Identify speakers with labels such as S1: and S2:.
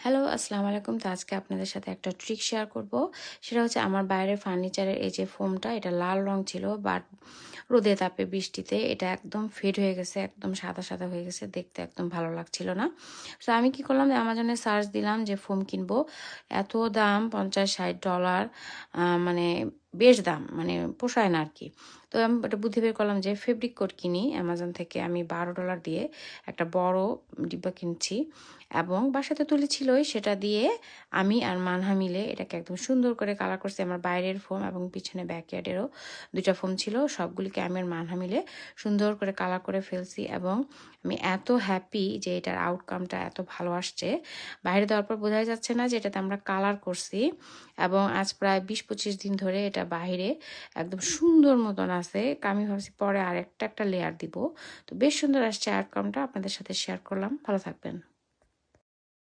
S1: Hello, আসসালামু আলাইকুম। তো আজকে আপনাদের সাথে একটা ট্রিক শেয়ার করব। সেটা হচ্ছে আমার বাইরের ফার্নিচারের এই যে ফোমটা, এটা লাল রং ছিল, বাট রোদে তাপে বৃষ্টিতে এটা একদম ফেড হয়ে গেছে, একদম সাদা সাদা হয়ে গেছে, দেখতে একদম ভালো লাগছিল না। তো আমি কি করলাম, অ্যামাজনে সার্চ দিলাম যে ফোম কিনবো। এত দাম, $50-60, মানে বেশ দাম, মানে পোষায় না আর কি। তো আমি একটা বুদ্ধি বের করলাম যে ফেব্রিক কোট কিনি অ্যামাজন থেকে। আমি $12 দিয়ে একটা বড় ডিব্বা কিনছি এবং বাসাতে তুলি ছিলই, সেটা দিয়ে আমি আর মানহা মিলে এটাকে একদম সুন্দর করে কালার করছি। আমার বাইরের ফোম এবং পিছনে ব্যাকইয়ার্ডেরও দুইটা ফোম ছিল, সবগুলিকে আমি আর মানহা মিলে সুন্দর করে কালার করে ফেলছি এবং আমি এত হ্যাপি যে এটার আউটকামটা এত ভালো আসছে। বাইরে দেওয়ার পর বোঝাই যাচ্ছে না যে এটাতে আমরা কালার করছি এবং আজ প্রায় 20-25 দিন ধরে এটা বাইরে একদম সুন্দর মতন আছে। আমি ভাবছি পরে আর একটা লেয়ার দিব। তো বেশ সুন্দর আসছে আউটকামটা, আপনাদের সাথে শেয়ার করলাম। ভালো থাকবেন।